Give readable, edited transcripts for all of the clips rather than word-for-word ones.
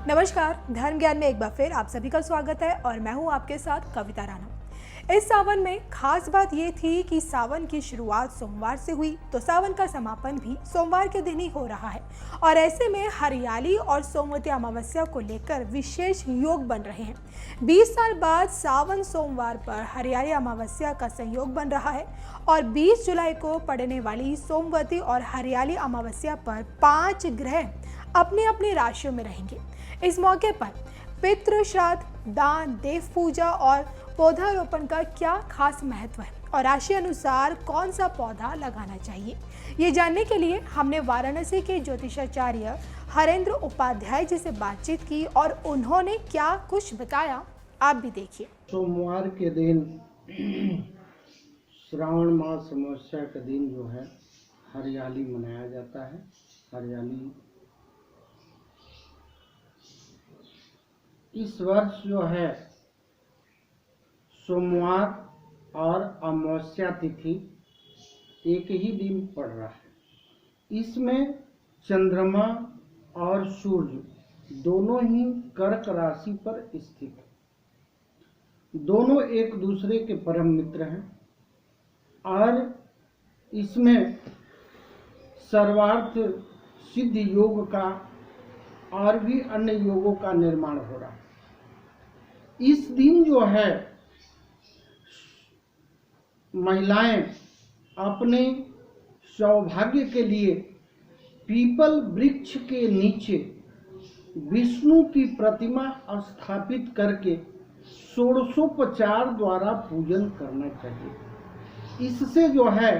नमस्कार, धर्म ज्ञान में एक बार फिर आप सभी का स्वागत है और मैं हूं आपके साथ कविता राणा। इस सावन में खास बात ये थी कि सावन की शुरुआत सोमवार से हुई तो सावन का समापन भी सोमवार के दिन ही हो रहा है और ऐसे में हरियाली और सोमवती अमावस्या को लेकर विशेष योग बन रहे हैं। 20 साल बाद सावन सोमवार पर हरियाली अमावस्या का संयोग बन रहा है और 20 जुलाई को पड़ने वाली सोमवती और हरियाली अमावस्या पर 5 ग्रह अपनी अपनी राशियों में रहेंगे। इस मौके पर पितृ श्राद्ध, दान, देव पूजा और पौधारोपण का क्या खास महत्व है और राशि अनुसार कौन सा पौधा लगाना चाहिए, ये जानने के लिए हमने वाराणसी के ज्योतिषाचार्य हरेंद्र उपाध्याय जी से बातचीत की और उन्होंने क्या कुछ बताया, आप भी देखिए। सोमवार के दिन श्रावण मास अमावस्या का दिन जो है हरियाली मनाया जाता है। हरियाली इस वर्ष जो है सोमवार और अमावस्या तिथि एक ही दिन पड़ रहा है। इसमें चंद्रमा और सूर्य दोनों ही कर्क राशि पर स्थित है। दोनों एक दूसरे के परम मित्र हैं और इसमें सर्वार्थ सिद्ध योग का और भी अन्य योगों का निर्माण हो रहा है। इस दिन जो है महिलाएं अपने सौभाग्य के लिए पीपल वृक्ष के नीचे विष्णु की प्रतिमा स्थापित करके षोडशोपचार द्वारा पूजन करना चाहिए। इससे जो है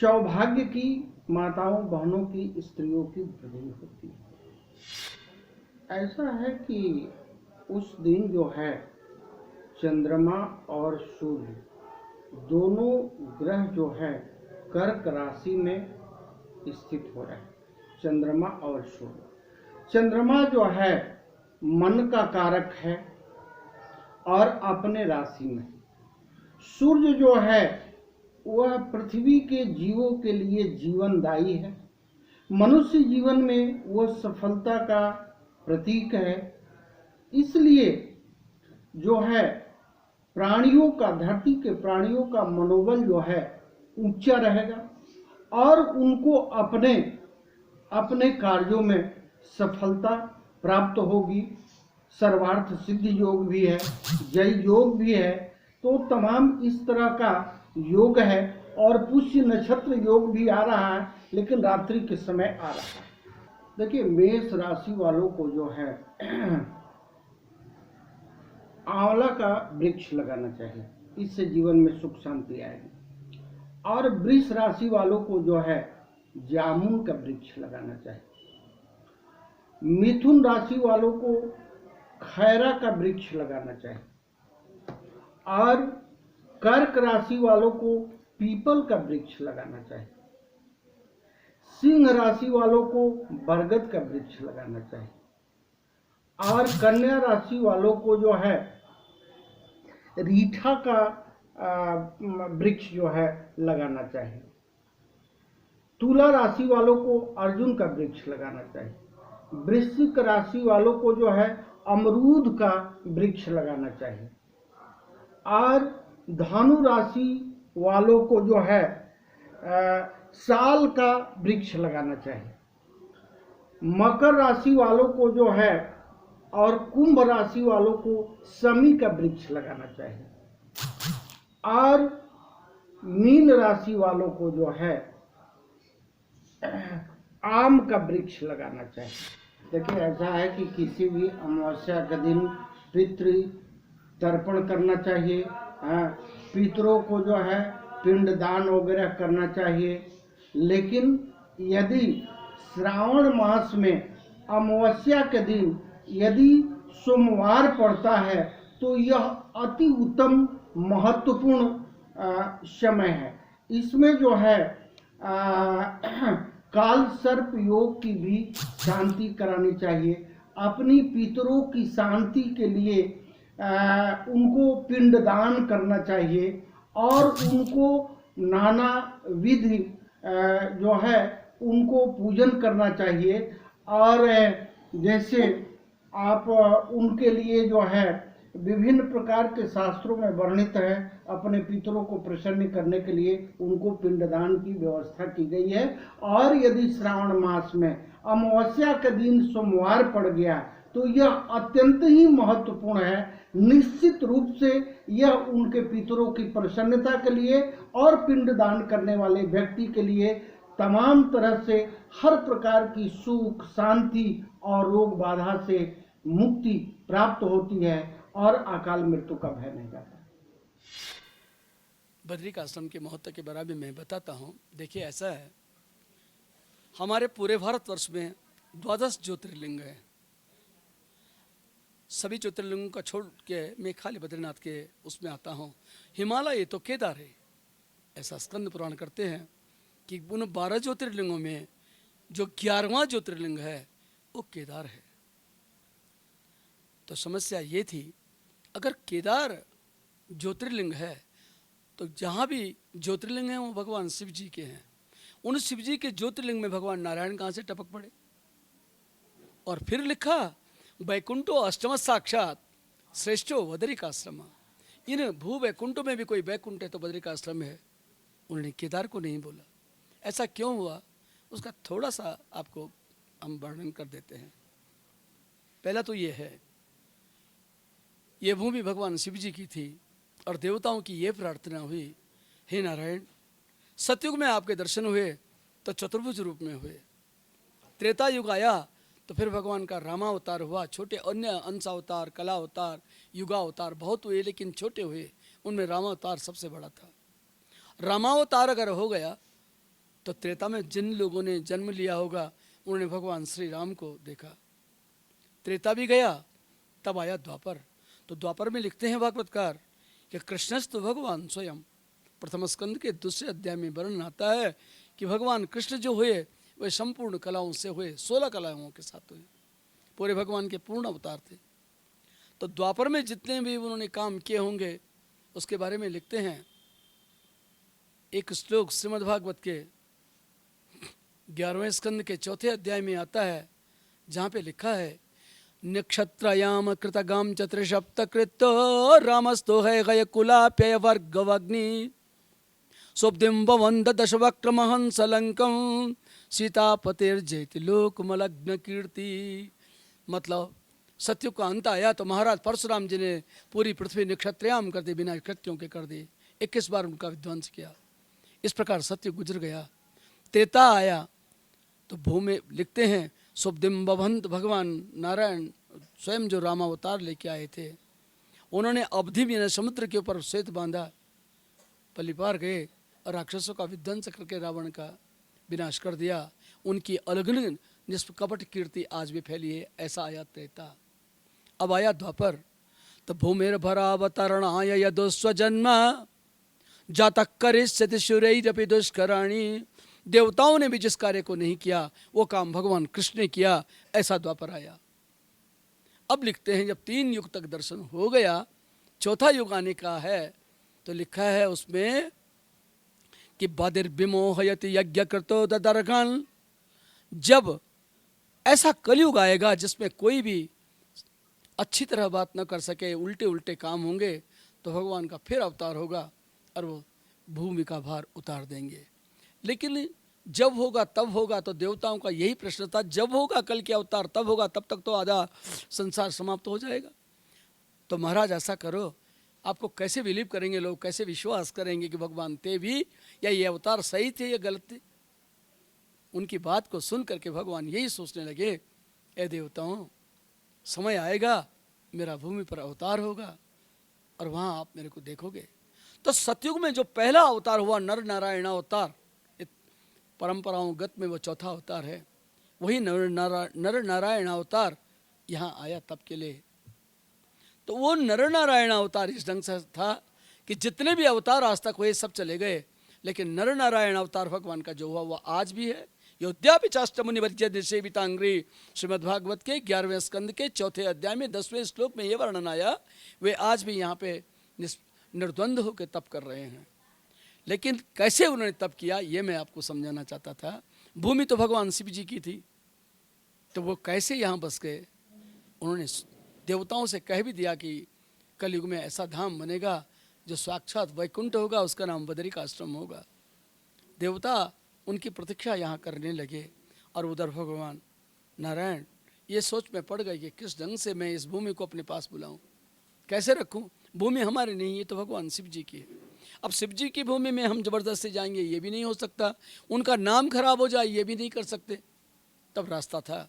सौभाग्य की माताओं बहनों की स्त्रियों की वृद्धि होती है। ऐसा है कि उस दिन जो है चंद्रमा और सूर्य दोनों ग्रह जो है कर्क राशि में स्थित हो रहे हैं। चंद्रमा और सूर्य, चंद्रमा जो है मन का कारक है और अपने राशि में, सूर्य जो है वह पृथ्वी के जीवों के लिए जीवनदायी है। मनुष्य जीवन में वह सफलता का प्रतीक है। इसलिए जो है प्राणियों का, धरती के प्राणियों का मनोबल जो है ऊंचा रहेगा और उनको अपने अपने कार्यों में सफलता प्राप्त होगी। सर्वार्थ सिद्ध योग भी है, जय योग भी है, तो तमाम इस तरह का योग है। और पुष्य नक्षत्र योग भी आ रहा है, लेकिन रात्रि के समय आ रहा है। देखिए, मेष राशि वालों को जो है आंवला का वृक्ष लगाना चाहिए, इससे जीवन में सुख शांति आएगी। और वृष राशि वालों को जो है जामुन का वृक्ष लगाना चाहिए। मिथुन राशि वालों को खैरा का वृक्ष लगाना चाहिए और कर्क राशि वालों को पीपल का वृक्ष लगाना चाहिए। सिंह राशि वालों को बरगद का वृक्ष लगाना चाहिए और कन्या राशि वालों को जो है रीठा का वृक्ष जो है लगाना चाहिए। तुला राशि वालों को अर्जुन का वृक्ष लगाना चाहिए। वृश्चिक राशि वालों को जो है अमरूद का वृक्ष लगाना चाहिए और धनु राशि वालों को जो है साल का वृक्ष लगाना चाहिए। मकर राशि वालों को जो है और कुंभ राशि वालों को शमी का वृक्ष लगाना चाहिए और मीन राशि वालों को जो है आम का वृक्ष लगाना चाहिए। देखिए, ऐसा है कि किसी भी अमावस्या के दिन पितृ तर्पण करना चाहिए, पितरों को जो है पिंडदान वगैरह करना चाहिए। लेकिन यदि श्रावण मास में अमावस्या के दिन यदि सोमवार पड़ता है तो यह अति उत्तम महत्वपूर्ण समय है। इसमें जो है काल सर्प योग की भी शांति करानी चाहिए। अपनी पितरों की शांति के लिए उनको पिंडदान करना चाहिए और उनको नाना विधि जो है उनको पूजन करना चाहिए। और जैसे आप उनके लिए जो है विभिन्न प्रकार के शास्त्रों में वर्णित है, अपने पितरों को प्रसन्न करने के लिए उनको पिंडदान की व्यवस्था की गई है। और यदि श्रावण मास में अमावस्या के दिन सोमवार पड़ गया तो यह अत्यंत ही महत्वपूर्ण है। निश्चित रूप से यह उनके पितरों की प्रसन्नता के लिए और पिंडदान करने वाले व्यक्ति के लिए तमाम तरह से हर प्रकार की सुख, शांति और रोग बाधा से मुक्ति प्राप्त होती है और अकाल मृत्यु का भय नहीं रहता। बद्रिक आश्रम के महत्व के बारे में मैं बताता हूँ। देखिए, ऐसा है, हमारे पूरे भारतवर्ष में 12 ज्योतिर्लिंग है। सभी ज्योतिर्लिंगों का छोड़ के मैं खाली बद्रीनाथ के उसमें आता हूँ। हिमालय तो केदार है, ऐसा स्कंद पुराण करते हैं कि उन 12 ज्योतिर्लिंगों में जो 11वां ज्योतिर्लिंग है वो केदार है। तो समस्या ये थी, अगर केदार ज्योतिर्लिंग है तो जहाँ भी ज्योतिर्लिंग हैं वो भगवान शिव जी के हैं। उन शिव जी के ज्योतिर्लिंग में भगवान नारायण कहाँ से टपक पड़े? और फिर लिखा, वैकुंठो अष्टम साक्षात श्रेष्ठो बद्रिकाश्रम। इन भू वैकुंठों में भी कोई वैकुंठ है तो बद्रिकाश्रम है। उन्होंने केदार को नहीं बोला। ऐसा क्यों हुआ, उसका थोड़ा सा आपको हम वर्णन कर देते हैं। पहला तो ये है, ये भूमि भगवान शिव जी की थी और देवताओं की ये प्रार्थना हुई, हे नारायण, सतयुग में आपके दर्शन हुए तो चतुर्भुज रूप में हुए। त्रेता युग आया तो फिर भगवान का रामावतार हुआ। छोटे अन्य अंशावतार, कला अवतार, युगावतार बहुत हुए, लेकिन छोटे हुए। उनमें रामावतार सबसे बड़ा था। रामावतार अगर हो गया तो त्रेता में जिन लोगों ने जन्म लिया होगा उन्होंने भगवान श्री राम को देखा। त्रेता भी गया, तब आया द्वापर। तो द्वापर में लिखते हैं भागवतकार कि कृष्णस्तु भगवान स्वयं। प्रथम स्कंद के दूसरे अध्याय में वर्णन आता है कि भगवान कृष्ण जो हुए वे संपूर्ण कलाओं से हुए, 16 कलाओं के साथ हुए। पूरे भगवान के पूर्ण अवतार थे। तो द्वापर में जितने भी उन्होंने काम किए होंगे उसके बारे में लिखते हैं। एक श्लोक श्रीमद् भागवत के 11वें स्कंद के 4थे अध्याय में आता है, जहाँ पे लिखा है, नक्षत्रयाम कृतगाम चतुर्सप्त कृतो रामस्तो है गय कुलाप्य वर्गवग्नि सुब्धिम वंद दशवक्रमहंस लंकम सीतापतिर्जयति लोकमलग्न कीर्ति। मतलब सत्युग का अंत आया तो महाराज परशुराम जी ने पूरी पृथ्वी नक्षत्रयाम कर दी, बिना कृत्यों के कर दी। 21 बार उनका विध्वंस किया। इस प्रकार सत्युग गुजर गया। त्रेता आया तो भूमि लिखते हैं, सुब्धिम्बवंत भगवान नारायण स्वयं जो रामावतार लेके आए थे, उन्होंने अवधि में समुद्र के ऊपर सेतु बांधा, पलिपार गए और राक्षसों का विध्वंस करके रावण का विनाश कर दिया। उनकी अलगन निष्कपट कीर्ति आज भी फैली है। ऐसा आया त्रेता। अब आया द्वापर। तो भूमिर भरावतरणाय यदुस्व जन्म जातक करिष्यति शूरैरपि दुष्कराणि। देवताओं ने भी जिस कार्य को नहीं किया वो काम भगवान कृष्ण ने किया। ऐसा द्वापर आया। अब लिखते हैं, जब 3 युग तक दर्शन हो गया, चौथा युग आने का है, तो लिखा है उसमें कि बदिर्विमोहयति यज्ञ कृतो ददर्घन। जब ऐसा कलयुग आएगा जिसमें कोई भी अच्छी तरह बात न कर सके, उल्टे उल्टे काम होंगे, तो भगवान का फिर अवतार होगा और वो भूमि का भार उतार देंगे। लेकिन जब होगा तब होगा, तो देवताओं का यही प्रश्न था, जब होगा कल के अवतार तब होगा, तब तक तो आधा संसार समाप्त हो जाएगा। तो महाराज ऐसा करो, आपको कैसे बिलीव करेंगे लोग, कैसे विश्वास करेंगे कि भगवान थे भी या ये अवतार सही थे या गलत थे। उनकी बात को सुन करके भगवान यही सोचने लगे, ए देवताओं, समय आएगा मेरा भूमि पर अवतार होगा और वहाँ आप मेरे को देखोगे। तो सतयुग में जो पहला अवतार हुआ नर नारायण अवतार, परंपराओं गत में वो चौथा अवतार है, वही नर नारायण अवतार यहाँ आया तब के लिए। तो वो नर नारायण अवतार इस ढंग से था कि जितने भी अवतार आज तक हुए सब चले गए, लेकिन नर नारायण अवतार भगवान का जो हुआ वह आज भी है। योद्यापि चाष्टमुनि वर्ज्य सेवितांग्री, श्रीमद्भागवत के 11वें स्कंद के 4थे अध्याय में 10वें श्लोक में ये वर्णन आया, वे आज भी यहाँ पे निर्द्वंद होकर तप कर रहे हैं। लेकिन कैसे उन्होंने तप किया ये मैं आपको समझाना चाहता था। भूमि तो भगवान शिव जी की थी, तो वो कैसे यहाँ बस गए उन्होंने देवताओं से कह भी दिया कि कलयुग में ऐसा धाम बनेगा जो साक्षात वैकुंठ होगा, उसका नाम बदरिकाश्रम होगा। देवता उनकी प्रतीक्षा यहाँ करने लगे और उधर भगवान नारायण ये सोच में पड़ गए कि किस ढंग से मैं इस भूमि को अपने पास बुलाऊं, कैसे रखूं। भूमि हमारी नहीं, ये तो भगवान शिव जी की है। अब शिव जी की भूमि में हम जबरदस्ती जाएंगे ये भी नहीं हो सकता, उनका नाम खराब हो जाए ये भी नहीं कर सकते। तब रास्ता था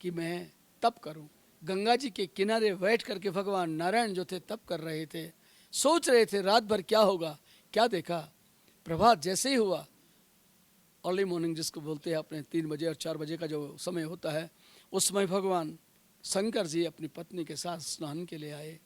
कि मैं तप करूं। गंगा जी के किनारे बैठ करके भगवान नारायण जो थे तप कर रहे थे, सोच रहे थे रात भर क्या होगा। क्या देखा, प्रभात जैसे ही हुआ, अर्ली मॉर्निंग जिसको बोलते हैं अपने 3 बजे और 4 बजे का जो समय होता है, उस समय भगवान शंकर जी अपनी पत्नी के साथ स्नान के लिए आए।